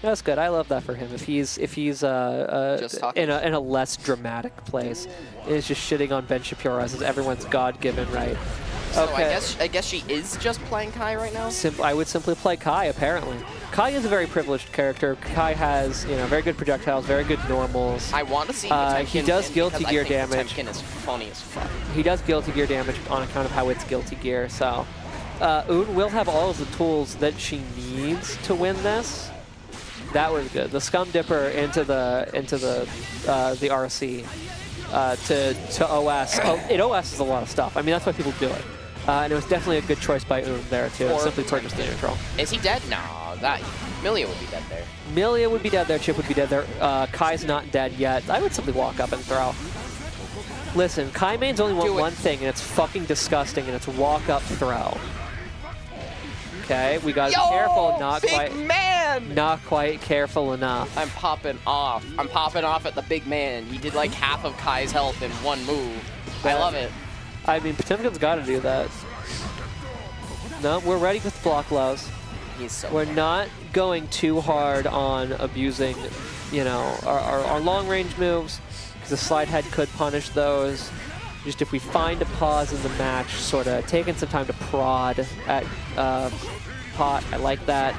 That's good. I love that for him. If he's in a less dramatic place, is just shitting on Ben Shapiro as everyone's God-given right. So okay. I guess she is just playing Kai right now. I would simply play Kai. Apparently, Kai is a very privileged character. Kai has very good projectiles, very good normals. I want to see Potemkin. He does guilty gear damage. Potemkin is funny as fuck. He does guilty gear damage on account of how it's guilty gear. So, Oon will have all of the tools that she needs to win this. That was good. The Scum Dipper into the RC to OS. It OS is a lot of stuff. I mean, that's why people do it. And it was definitely a good choice by Oon there too. It simply purchased the neutral. Is he dead? No, Milia would be dead there. Milia would be dead there. Chip would be dead there. Kai's not dead yet. I would simply walk up and throw. Listen, Kai mains only want one thing, and it's fucking disgusting, and it's walk up throw. Okay, we gotta be careful. Not quite careful enough. I'm popping off. I'm popping off at the big man. He did like half of Kai's health in one move. I love it. I mean, Potemkin's got to do that. No, we're ready with block lows. He's so we're not going too hard on abusing, our long range moves, because the slide head could punish those. Just if we find a pause in the match, sort of taking some time to prod at pot. I like that.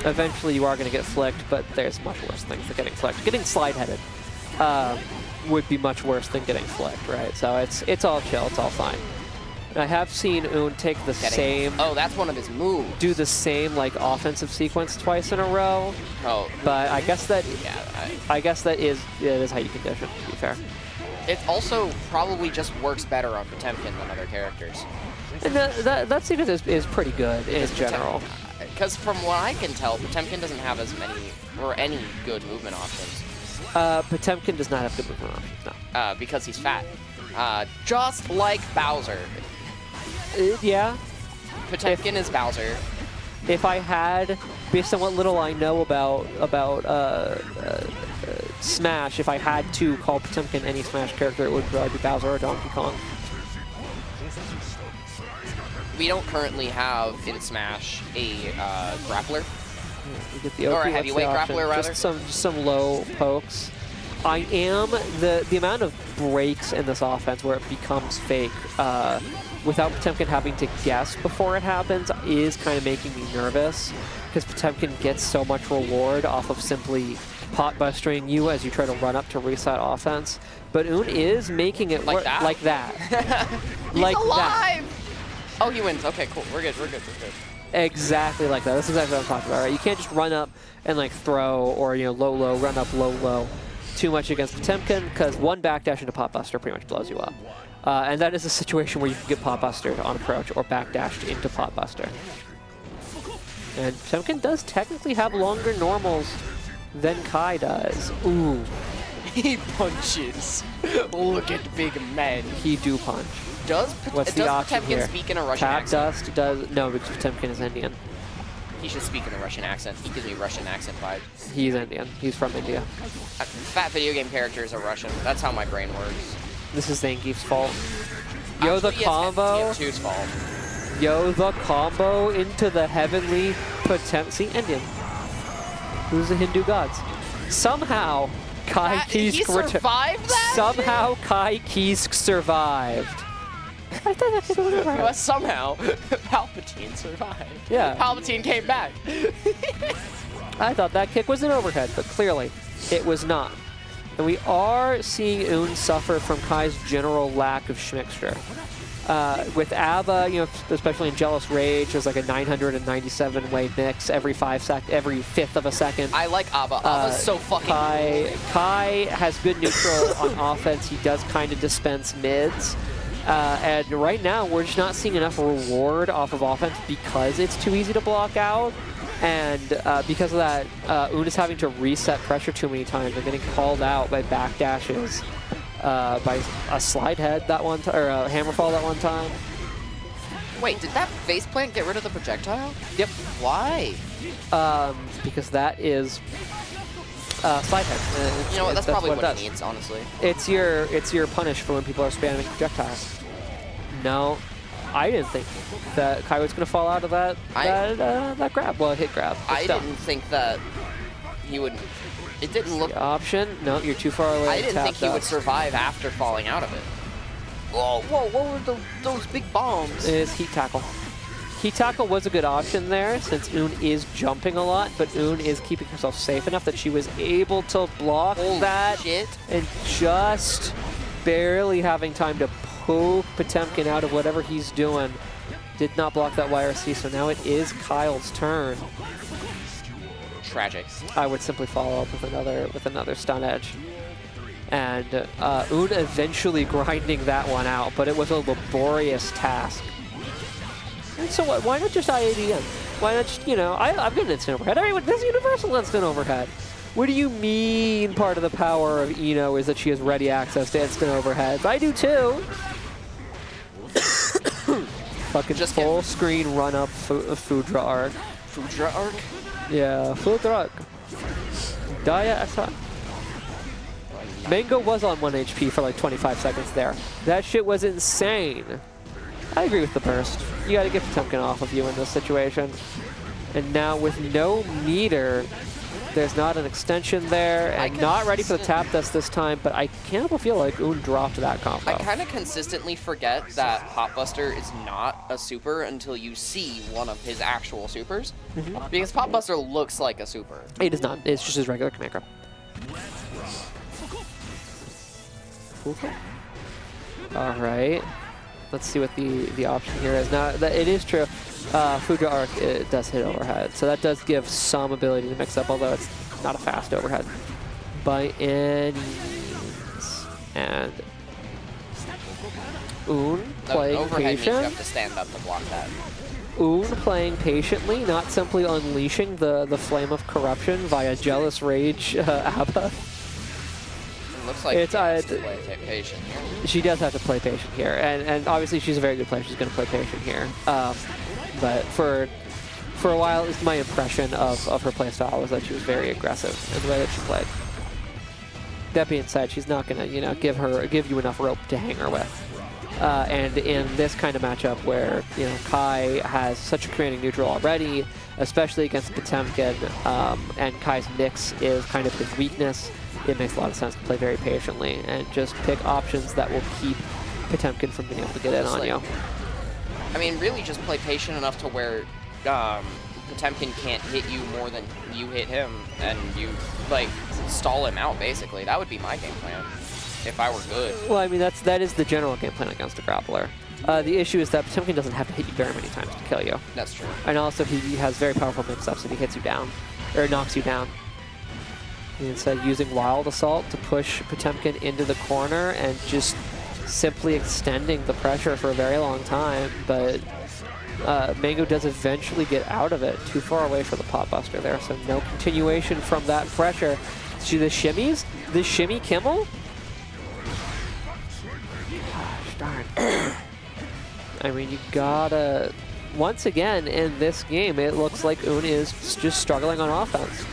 Eventually you are going to get flicked, but there's much worse things than getting flicked. Getting slide headed would be much worse than getting flicked, right? So it's all chill, it's all fine. And I have seen Oon take the same. Oh, that's one of his moves. Do the same like offensive sequence twice in a row. Oh. But I guess that it is how you condition. To be fair. It also probably just works better on Potemkin than other characters. And that sequence is pretty good in general. Because from what I can tell, Potemkin doesn't have as many or any good movement options. Potemkin does not have good movement options, no. Because he's fat. Just like Bowser. Yeah. Potemkin is Bowser. If I had, based on what little I know about Smash, if I had to call Potemkin any Smash character, it would probably be Bowser or Donkey Kong. We don't currently have in Smash a grappler. Or a heavyweight grappler, rather. Just some low pokes. I am the amount of breaks in this offense where it becomes fake without Potemkin having to guess before it happens is kind of making me nervous, because Potemkin gets so much reward off of simply pot-bustering you as you try to run up to reset offense. But Oon is making it work like that. He's alive! Oh, he wins. Okay, cool. We're good. Exactly like that. That's exactly what I'm talking about, right? You can't just run up and like throw or low, run up, low too much against Potemkin, because one backdash into pot buster pretty much blows you up. And that is a situation where you can get pot bustered on approach or backdashed into pot buster. And Potemkin does technically have longer normals than Kai does. Ooh. He punches. Look at big man. He do punch. Does Potemkin speak in a Russian accent? Tap Dust does. No, because Potemkin is Indian. He should speak in a Russian accent. He gives me Russian accent vibes. He's Indian. He's from India. Fat video game characters are Russian. That's how my brain works. This is Zangief's fault. Yo, the combo. TF2's fault. Yo, the combo into the heavenly Potemkin. See, Indian. Who's the Hindu gods? Somehow, Kai Kisk survived that? Somehow, Kai Kisk survived. I thought that kick was overhead. Well, somehow, Palpatine survived. Yeah. Palpatine came back. I thought that kick was an overhead, but clearly it was not. And we are seeing Oon suffer from Kai's general lack of schmixture. With ABBA, especially in Jealous Rage, there's like a 997-way mix every fifth of a second. I like ABBA. ABBA's so fucking cool. Kai has good neutral on offense. He does kind of dispense mids. And right now, we're just not seeing enough reward off of offense because it's too easy to block out. And because of that, Oon is having to reset pressure too many times. They're getting called out by backdashes, by a slide head that one time, or a hammer fall that one time. Wait, did that faceplant get rid of the projectile? Yep. Why? Because that is slide head. You know what? That's probably what it needs, honestly. It's your punish for when people are spamming projectiles. No. I didn't think that Kai was going to fall out of that grab. Well, hit grab. I didn't think that he would. It didn't look. The option? No, you're too far away. I didn't think he would survive after falling out of it. Whoa, whoa, what were those big bombs? Is heat tackle. Heat tackle was a good option there since Un is jumping a lot, but Un is keeping herself safe enough that she was able to block that shit. And just barely having time to poke Potemkin out of whatever he's doing. Did not block that YRC, so now it is Kyle's turn. Tragic. I would simply follow up with another stun edge. And Un eventually grinding that one out, but it was a laborious task. And so what? Why not just IADM? Why not just, you know, I've got an instant overhead. Everyone, this is universal instant overhead. What do you mean part of the power of Eno is that she has ready access to instant overheads? I do too. Fucking just full screen run up Foudra arc. Foudra arc? Yeah, Foudra arc. Daya attack. Mango was on 1 HP for like 25 seconds there. That shit was insane. I agree with the burst. You gotta get Potemkin off of you in this situation. And now with no meter, there's not an extension there, and not ready for the tap dust this time, but I can't help but feel like Un dropped that combo. I kind of consistently forget that Popbuster is not a super until you see one of his actual supers. Because Popbuster looks like a super. It is not. It's just his regular command grab. All right. Let's see what the option here is. Now, it is true. Foudra arc, it does hit overhead, so that does give some ability to mix up, although it's not a fast overhead by any means. And Un playing patient. You have to stand up to block that. Un playing patiently, not simply unleashing the flame of corruption via jealous rage ABBA. Looks like she has to play patient here. She does have to play patient here, and obviously she's a very good player. She's going to play patient here. But for a while, at least my impression of her playstyle was that she was very aggressive in the way that she played. That being said, she's not going to, you know, give you enough rope to hang her with. And in this kind of matchup where, you know, Kai has such a commanding neutral already, especially against Potemkin, and Kai's mix is kind of his weakness, it makes a lot of sense to play very patiently and just pick options that will keep Potemkin from being able to get in on you. I mean, really just play patient enough to where Potemkin can't hit you more than you hit him, and you, like, stall him out, basically. That would be my game plan, if I were good. Well, I mean, that is the general game plan against a grappler. The issue is that Potemkin doesn't have to hit you very many times to kill you. That's true. And also, he has very powerful mix-ups if he hits you down, or knocks you down. And instead, using Wild Assault to push Potemkin into the corner and just simply extending the pressure for a very long time, but Mango does eventually get out of it, too far away for the Popbuster there, so no continuation from that pressure. See the shimmies? The shimmy Kimmel? Gosh darn. I mean, you gotta... Once again, in this game, it looks like Un is just struggling on offense.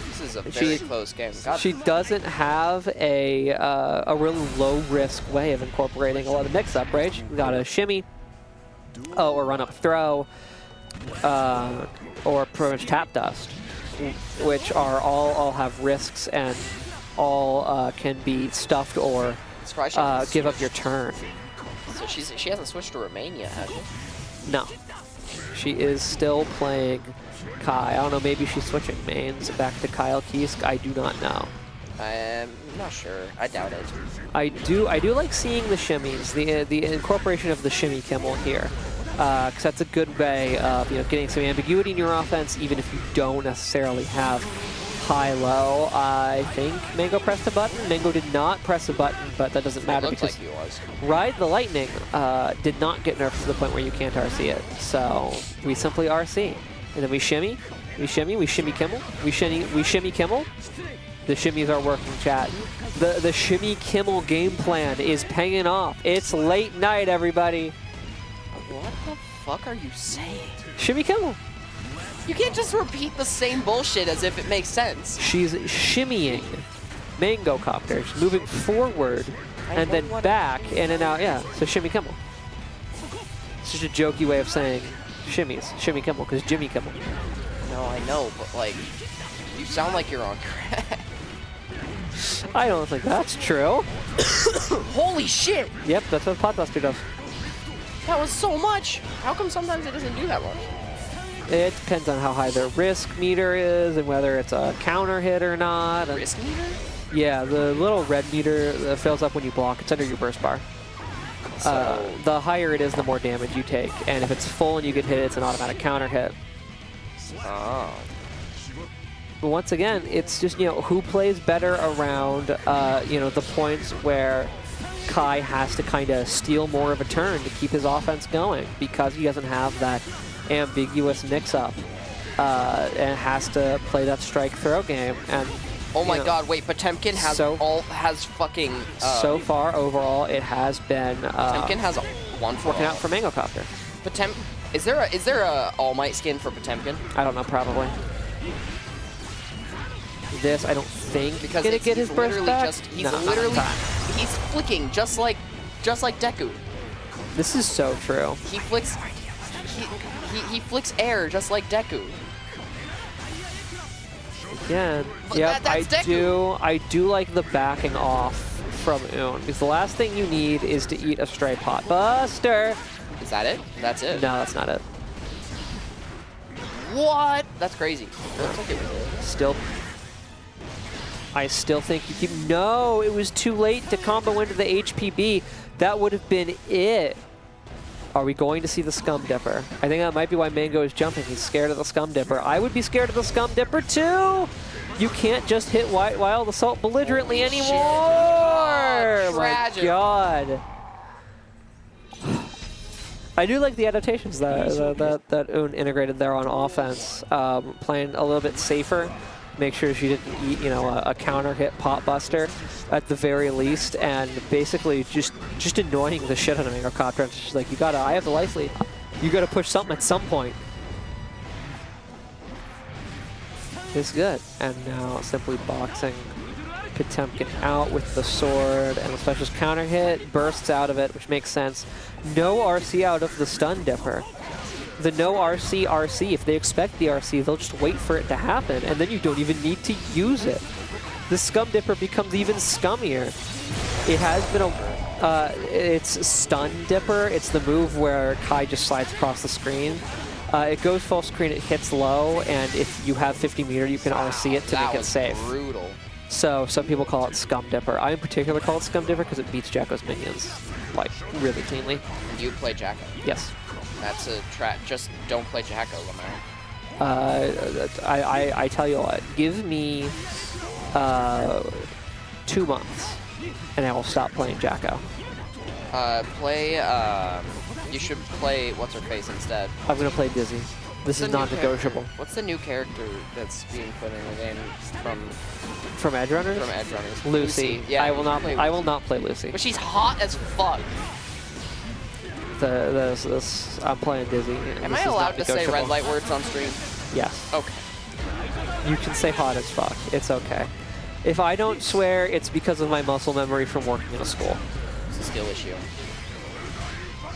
This is a very close game. She doesn't have a really low-risk way of incorporating a lot of mix-up, right? She's got a shimmy, or run-up throw, or pretty much tap dust, which are all have risks and all can be stuffed or give up your turn. So she hasn't switched to Romania, has she? No. She is still playing Kai. I don't know, maybe she's switching mains back to Kyle Kiesk. I do not know. I'm not sure. I doubt it. I do like seeing the shimmies, the incorporation of the shimmy Kimmel here. Because that's a good way of, you know, getting some ambiguity in your offense, even if you don't necessarily have high-low. I think Mango pressed a button. Mango did not press a button, but that doesn't matter because like he was. Ride the Lightning did not get nerfed to the point where you can't RC it. So we simply RC. And then we shimmy Kimmel, we shimmy Kimmel. The shimmies are working, chat. The shimmy Kimmel game plan is paying off. It's late night, everybody. What the fuck are you saying? Shimmy Kimmel. You can't just repeat the same bullshit as if it makes sense. She's shimmying Mangocopter. She's moving forward and then back, in and out. Yeah, so shimmy Kimmel. It's just a jokey way of saying shimmies, Shimmy Kimmel, because Jimmy Kimmel. No, I know, but like, you sound like you're on crack. I don't think that's true. Holy shit! Yep, that's what Potbuster does. That was so much! How come sometimes it doesn't do that much? It depends on how high the risk meter is and whether it's a counter hit or not. Risk meter? Yeah, the little red meter that fills up when you block, it's under your burst bar. So The higher it is, the more damage you take. And if it's full and you get hit, it's an automatic counter hit. oh. But once again, it's just, you know, who plays better around, you know, the points where Kai has to kind of steal more of a turn to keep his offense going because he doesn't have that ambiguous mix-up and has to play that strike throw game. And Oh my know, god, wait, Potemkin has has fucking... so far, overall, it has been... Potemkin has a one for working all. out for Mangocopter. Is there a All Might skin for Potemkin? I don't know, probably. This, I don't think, Because gonna get his burst back. He's flicking just like Deku. This is so true. He flicks he flicks air just like Deku. Again, But yep, that's Deku. I do like the backing off from Un, because the last thing you need is to eat a stray pot buster. Is that it? That's it. No, that's not it. What? That's crazy. It looks like it was it. Still, I still think you keep. No, it was too late to combo into the HPB. That would have been it. Are we going to see the Scum Dipper? I think that might be why Mango is jumping. He's scared of the Scum Dipper. I would be scared of the Scum Dipper too. You can't just hit Wild Assault belligerently Holy anymore. shit. Oh, my tragic. God. I do like the adaptations that Un integrated there on offense, playing a little bit safer. Make sure she didn't eat, you know, a counter hit pot buster at the very least, and basically just annoying the shit out of Mangocopter. It's just like, I have the life lead. You gotta push something at some point. It's good. And now simply boxing Potemkin out with the sword, and the specialist counter hit, bursts out of it, which makes sense. No RC out of the Stun Dipper. The no RC, if they expect the RC, they'll just wait for it to happen, and then you don't even need to use it. The Scum Dipper becomes even scummier. It has been it's Stun Dipper. It's the move where Kai just slides across the screen. It goes full screen, it hits low, and if you have 50 meter, you can RC it to make it safe. That was brutal. So some people call it Scum Dipper. I in particular call it Scum Dipper because it beats Jacko's minions, like, really cleanly. And you play Jacko. Yes. That's a trap. Just don't play Jacko, Lamar. I tell you what, give me 2 months, and I will stop playing Jacko. You should play What's-Her-Face instead. I'm going to play Dizzy. This is non-negotiable. What's the new character that's being put in the game From Edgerunners? from Edgerunners? Lucy. Yeah, I will not play Lucy. But she's hot as fuck. I'm playing Dizzy. Am I allowed to say red light words on stream? Yes. Okay. You can say hot as fuck. It's okay. If I don't swear, it's because of my muscle memory from working in a school. It's a skill issue.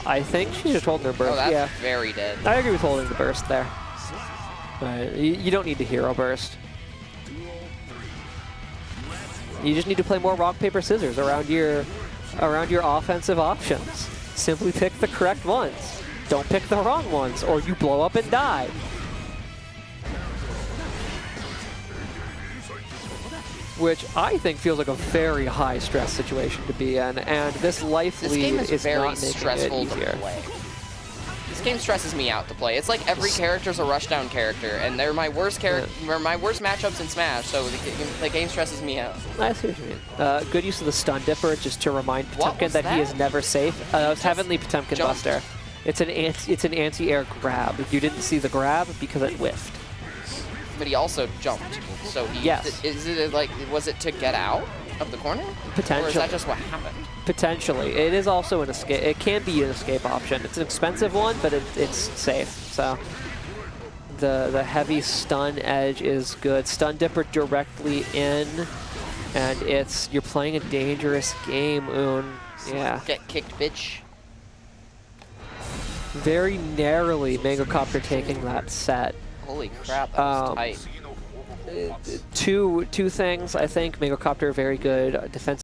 I think she's just holding her burst. Oh, that's yeah. very dead. I agree with holding the burst there. You don't need to hero burst. You just need to play more rock, paper, scissors around your offensive options. Simply pick the correct ones. Don't pick the wrong ones, or you blow up and die. Which I think feels like a very high stress situation to be in, and this life lead is very not making stressful it easier. to play. This game stresses me out to play. It's like every character's a rushdown character, and they're my worst my worst matchups in Smash. So the game stresses me out. I see what you mean. Good use of the Stun Dipper just to remind Potemkin that he is never safe. It's Heavenly Potemkin Buster. It's an anti-air grab. You didn't see the grab because it whiffed. But he also jumped. So he, yes. Is it like, was it to get out of the corner? Potentially. Or is that just what happened? Potentially. It is also an escape. It can be an escape option. It's an expensive one, but it's safe. So the heavy stun edge is good. Stun Dipper directly in, and you're playing a dangerous game, Un. Yeah. Get kicked, bitch. very narrowly Mangocopter taking that set. Holy crap, that was tight. Two things, I think. Mangocopter very good defensive.